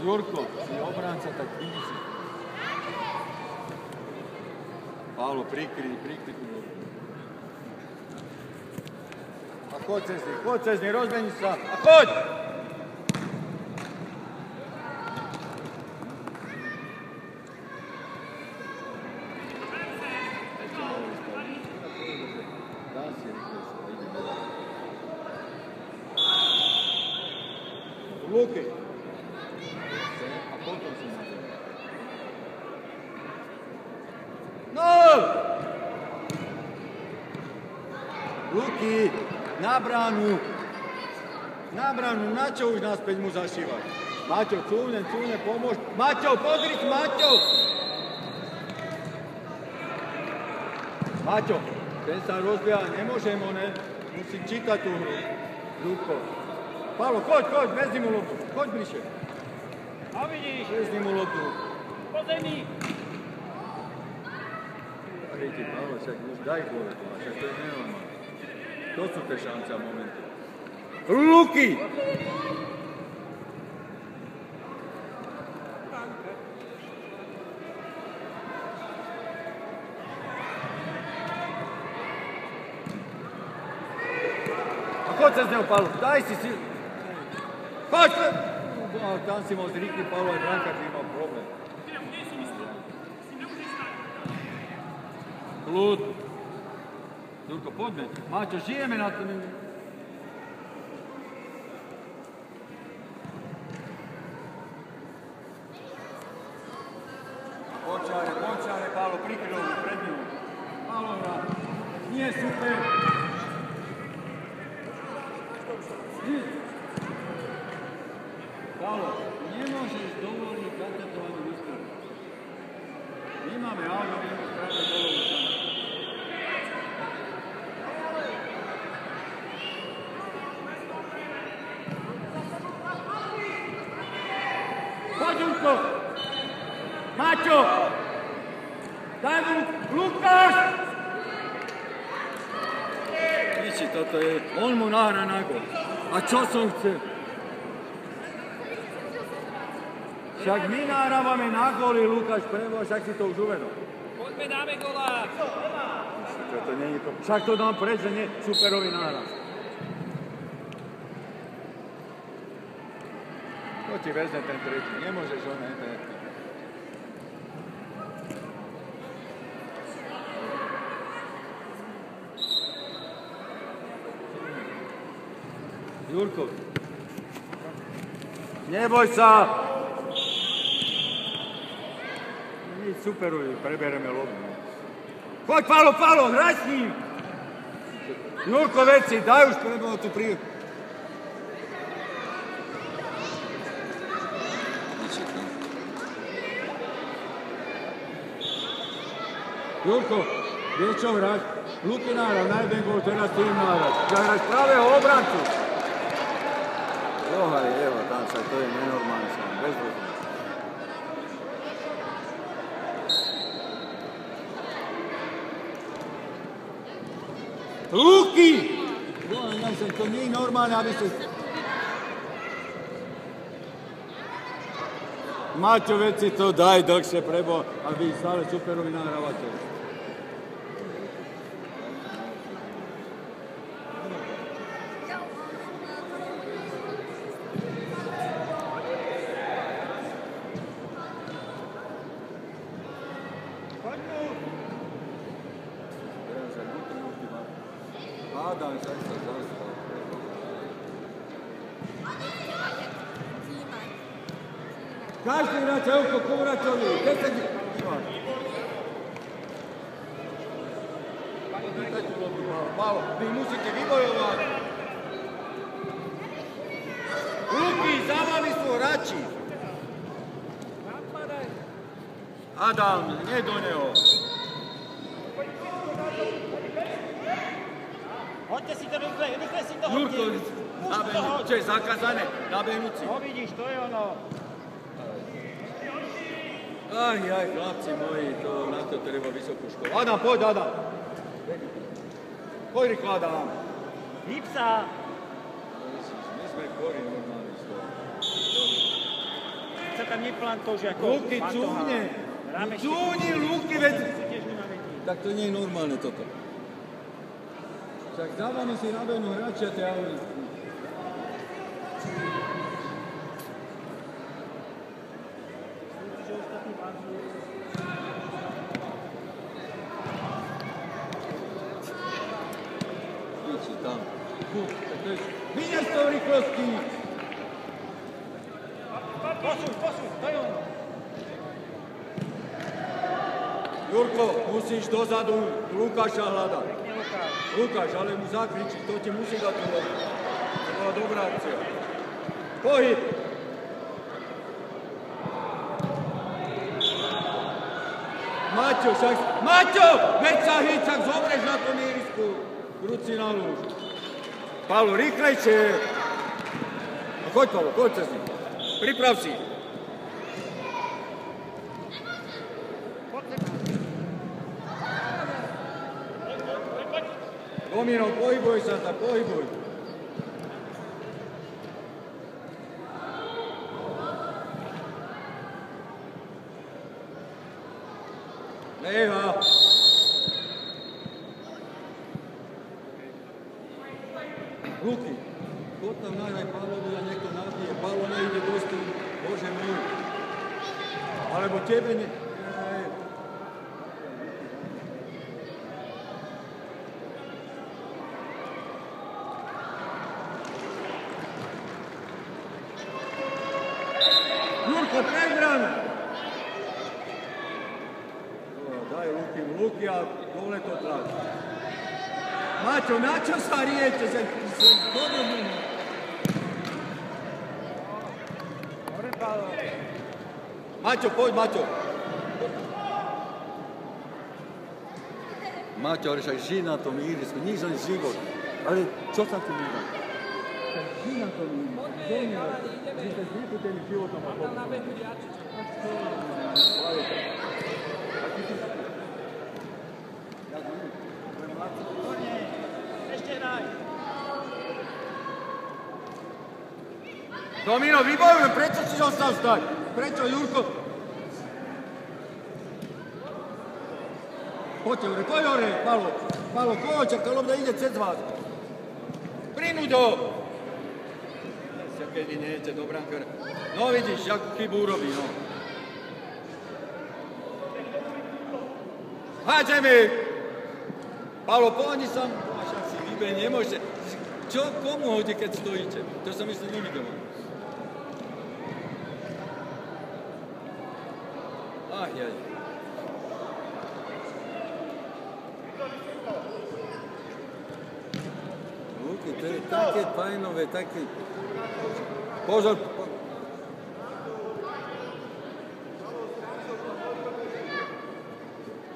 Jurko, si obranca, tak vidi si. Pavlo, prikri. A hod Cezny, rozmeni sa. A hod! Luki. A potom si nazve. No! Luki, na bránu. Na čo už naspäť mu zašívať? Maťo, cúvne, pomôž. Maťo, podriť, Maťo! Maťo, ten sa rozbieha, nemôžem one. Musí čítať tú hru. Ľudko. Pavlo, choď, vezmi mu loptu. Choď bližšie. A vidíš? Vezmi mu loptu. Po zemi. Hejte, Pavlo, však už daj vole, však to je nenormálne. To sú tie šance a momenty. Luky! A choď sa z neho, Pavlo, daj si si... Choď! Tam si mal zrikli, Pavlo, aj brankár by mal problém. Kľud. Jurko, poďme. Maťo, žijeme na tom. Počáre, Pavlo, prikryl pred ním. Pavlo hrá. Nie, super. Pavlo, nemôžeš dovoliť zatetovaný výstup. My máme auto, my máme správne dolovú tam. Poď, Jurko! Maťo! Daj mu, Lukáš! Víči, toto je, on mu nahrá na gol. A čo som chcel? Však my nahrávame na góly, Lukáš, prebo, však si to už uvedol. Poďme, dáme gola! To nie je to. Však to dám preč, že nie superový náraz. To ti vezme ten tretí, nemôžeš ho nechať. Jurko, neboj sa! My superujú, prebereme loptu. Poď, Pavlo, hraj s ním! Jurko, veci, daj už prebol tú príležitosť. Jurko, vieš čo hrať? Luky nahral, na jeden gól, teraz ty im nahral. Zahraš pravého obrancu. Johaj, evo, tam sa, to je nenormálne sa, bez rozumia. Luky! To nie je normálne, aby si... Maťo, veci to daj dlhšie prebo, aby stále superovi nahrávateľ. Adam sa zastal. Každý na čelko Kovračovi, 10 dívat. Pavlo, vy musíte vybojovať. Luky, za vami sú hráči. Adam, nie do neho. Hoďte si to rýchle si to Jurko, hodte. čo je zakázané? Nabehnúť si. No vidíš, to je ono. Aj, chlapci moji, to, na to treba vysokú školu. Adam, poď, Adam. Poď rýchlo, Adam. Hýb sa. My sme chorí normálni z toho. sa tam neplantož ako Luky, cúvne! Cúvni, Luky, veď... Tak to nie je normálne toto. Však dávame si nabehnú hráčia, tie ale... Víči tam. Vyňaž to v rýchlosti! Posuň, to je ono. Jurko, musíš dozadu Lukáša hľadať. Pekne Lukáš. Lukáš, ale mu zakričí, to ti musí dať to lovu. To bola dobrá akcia. Pohyb! Maťo! Veď sa hýď, tak zomreš na tom ihrisku. Ruci na lúž. Pavlo, rýchlejšie! No choď, Pavlo, choď cez ním. Priprav si. Domino, pohybuj sa tam, pohybuj. Neha. Luky, poď tam nahraj Pavlovi a niekto nabije. Pavlo nejde dosti, Bože môj. Alebo tebe ne... Jurko, prehrana! Daj Luky a dole to tlač. Maťo, na čo sa rijete? Maťo, poď, Maťo. Maťo, ale však žij na tom ihrisku, nič len život. Ale čo sa tu nedá? Tak žij na tom ihrisku. Vy ste zvyknutení životom a potom. Ešte hraj. Domino, vybojujem, prečo si ostal stať? Prečo, Jurko? Poďte hore, Pavlo, poď, tá lopta ide cez vás. Prinúť ho! Keď vy nejete do brankára. No vidíš, akú chybu urobí, no. Háčeme! Pavlo, pohni sa, však si vybeň, nemôžete. Čo, komu hodí, keď stojíte? To som ešte nevidel. Jaj. Luky, to je také fajnové, také... Pozor.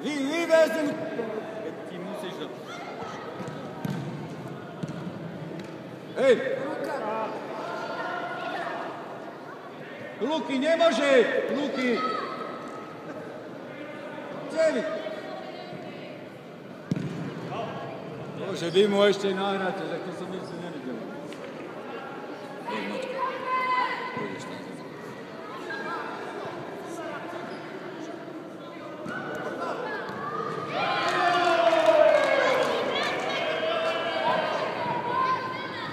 Vyvezím. Ty musíš... Hej! Luky, nemôže! Luky! Cevi! Bože, vy mu ešte nahráte, že to som ešte nevidel.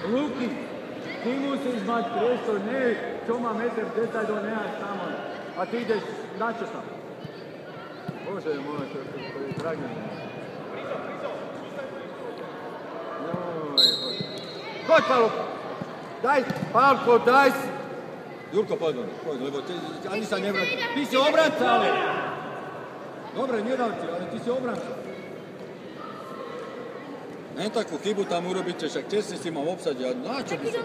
Luky, ty musíš mať priestor, nie, čo má 1,10 m do neha sama. A ty ideš, na čo tam? Bože môj, to je tragédia. Poď, Pavlo! Daj, Pavko, daj! Jurko, poď, lebo ani sa nevráti. Ty si obranca, ale... Dobre, nedal ti, ale ty si obranca. Len takú chybu tam urobíte, však tesne si mám obsadiť. A na čo by sa...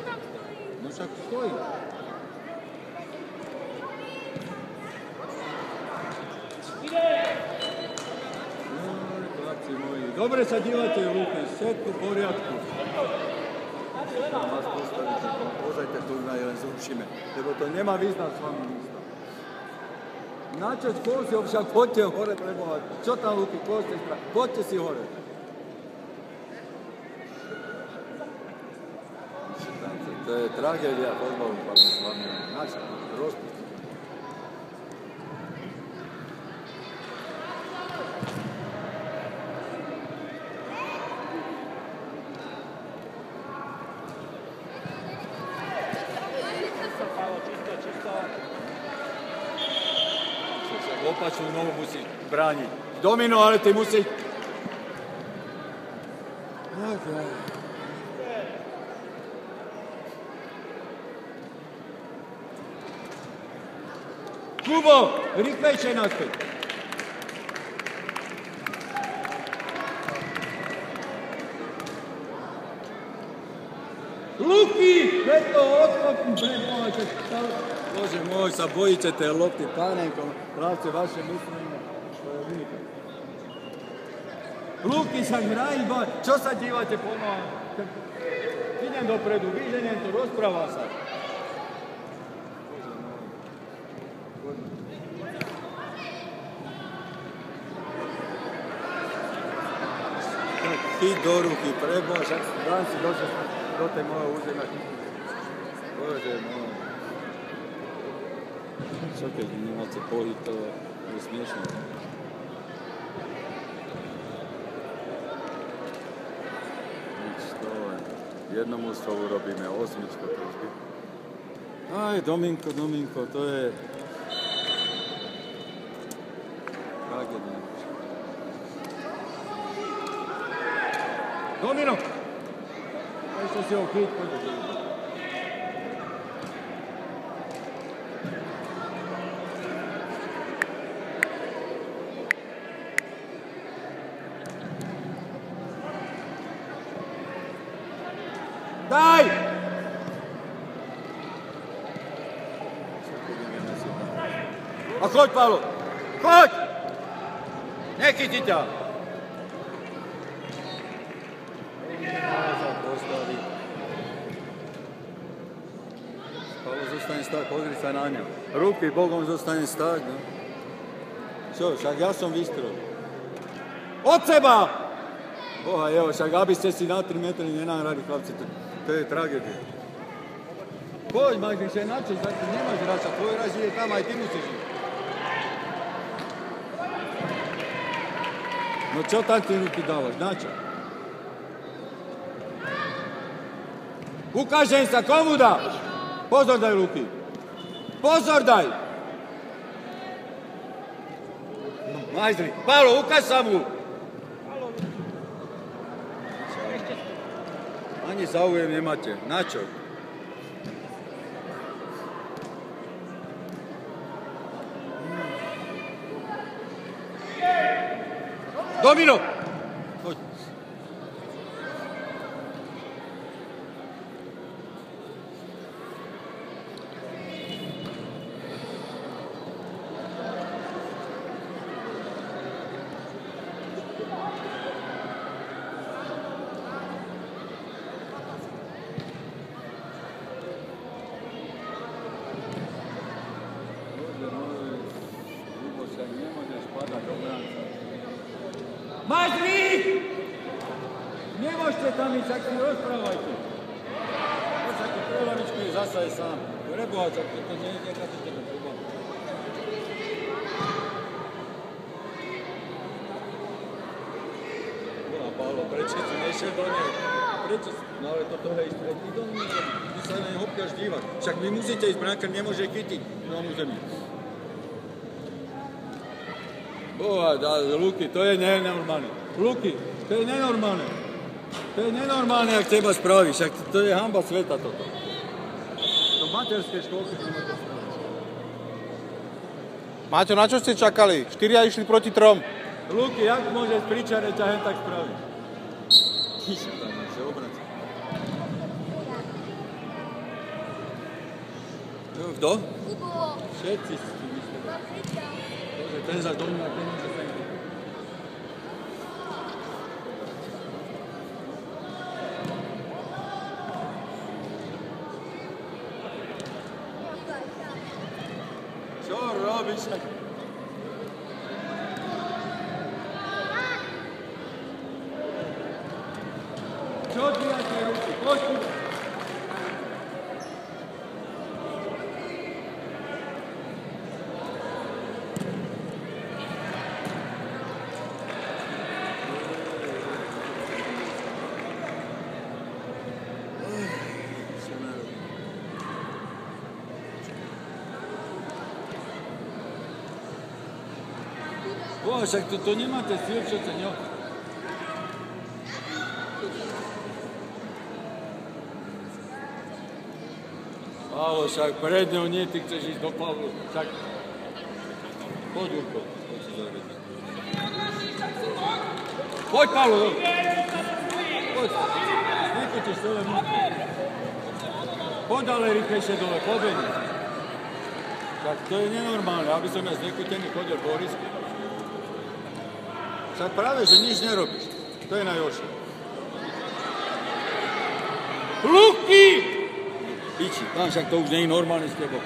No však stojí. Chlapci moji, dobre sa dívate, Luky, všetko v poriadku. Vás postavíte, pozajte turnaj, len zrušíme, lebo to nemá význam s vami místo. Na čo skôr si ho však poďte hore prebohať. Čo tam, Luky, poďte si hore. To je tragédia fotbalu, s vami. Na čo? Rozpustiť. Opačnú nohu musíš brániť. Domino, ale ty musíš... Okay. Kubo, rýchlejšie naspäť. Luky! Veď to odkopnú, preboha, čo stalo. Bože môj, sa bojíte tej lopty, pánenko, právte vaše myslenie. To je vynikajúce. Luky sa hrá iba, čo sa dívate po nohám? Idem dopredu, vyženiem to, rozpráva sa. Chyť do ruky, preboha, však dám si do tej mojho územia. Bože môj. Čo keď nemáte pohyb, to je smiešné. Nič, to len jedno mužstvo urobíme, 8 trošku. Aj, Dominko, to je... tragédia. Domino! Ešte si ho chyť, poďte. Daj! A choď, Pavlo! Choď! Nechytí ťa! Pavlo zostane stáť, pozri sa na ňa. Ruky Bogom zostane stáť, no. Čo, však ja som vystrel. Od seba! Boha jeho, však aby ste si na 3 metry nenahrali, chlapci, to je tragédia. Poď, máš ešte na čo, tak nemáš hráča, tvoj hráč je tam, aj ty musíš ísť. No čo tam ty ruky dávaš, na čo? Ukážem sa, komu dáš? Pozor daj ruky. Pozor daj! No, majstri, Pavlo, ukáž sa mu! Ani záujem nemáte. Na čo? Domino! Poď. Majstri! Nemôžete tam ísť, ak si rozprávajte. Poď, ako prelavičku je zasa aj sám. Preboha, tak to nie je nejaká tebe preboha. Boha, Pavlo, prečo si nešiel do nej? Prečo si? No ale toto hej, ty do nej, ty sa na neho obťaž dívať. Však vy musíte ísť, Branker nemôže chytiť na území. Boha, Luky, to je nenormálne. Luky, to je nenormálne. To je nenormálne, ak teba spraví. Však to je hanba sveta toto. To materské školky nemáte spraviť. Máťo, na čo ste čakali? 4 išli proti 3. Luky, jak môžeš pričare ťa hen tak spraviť? Tiše tam, sa obracať. Kto? Kubo. Všetci si mysleli. Bože, ten za domina, ten môže sa im... Čo robíš? Čo ty na tie ruky? Poď tu! Však to nemáte sviečoce, ňo. Ale však pred ňou nie, ty chceš ísť do Pavlu. Však... Poď, Jurko. Poď si zariadiť. Poď, Pavlo. Poď. Nekútiš celé mútko. Poď ale rýchlejšie dole, pobeni. Tak to je nenormálne, aby som ja znekutený chodil po risku. Však práve, že nič nerobíš. To je najhoršie. Luky! Piči, tam však to už nie je normálne s tebou.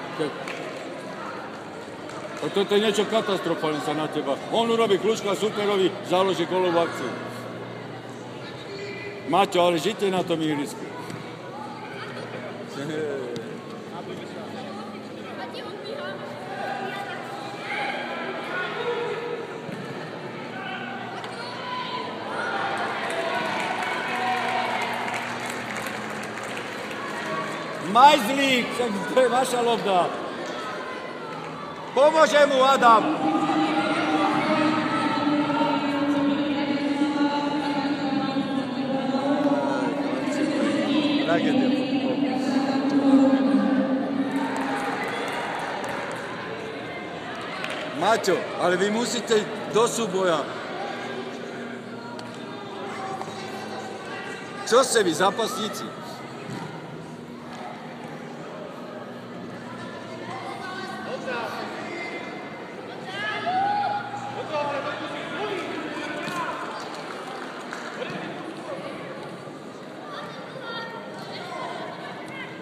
Toto je niečo katastrofálne sa na teba. On urobí kľúčka superovi, založí golovú akciu. Maťo, ale žite na tom ihrisku. Majzlík, to je vaša lobda. Pomôže mu Adam. Maťo, ale vy musíte do súboja. Čo ste vy, zápasníci?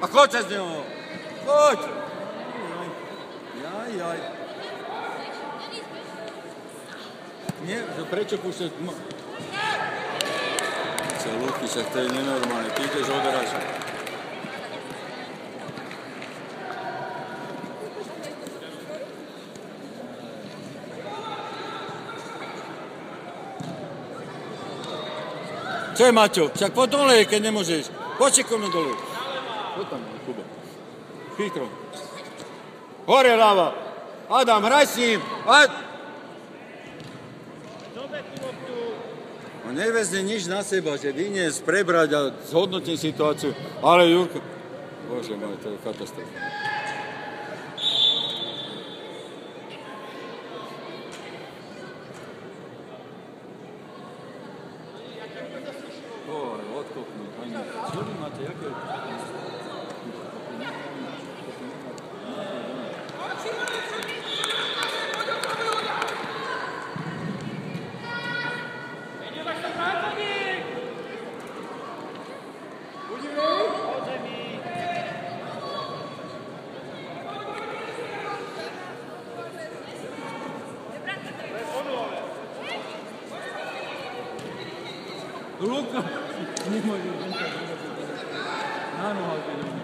A choď sa z neho! Choď! Jaj. Nie, prečo púšťaš? Luky, však to je nenormálne. Ty ideš odoráš. Čo je, Maťo? Však poď dole, keď nemôžeš. Poď šikovno dole. Poď tam, Kuba. Chytro. Hore ľava. Adam, hraj s ním. On nevezne nič na seba, že vyniesť, prebrať a zhodnotím situáciu. Ale Jurko... Bože môj, to je katastrofa. Odkopnú. Čo vy máte? Jaké... Luka! Nemôže zvenčať. Na nohách je ňom.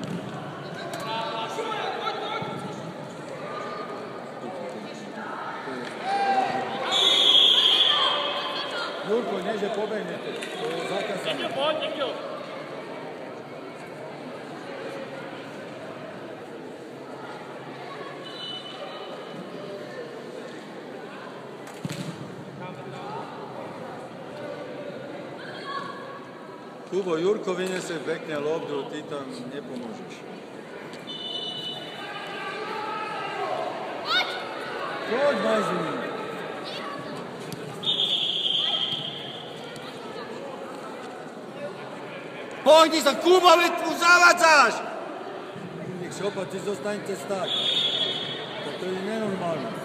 Jurko, nie, že pobehnete. To je zakázané. Niekto, poď, niekto. Kubo, Jurko vyniesie pekne lobdu, ty tam nepomôžeš. Poď, Majzlík. Pohni sa, Kubo, veď tu zavádzaš! Nech šopa, ty zostaňte stať. To je nenormálne.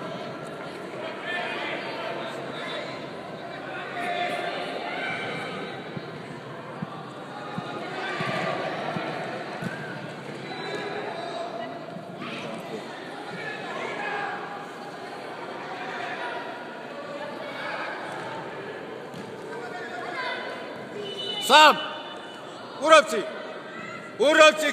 Sám! Urob si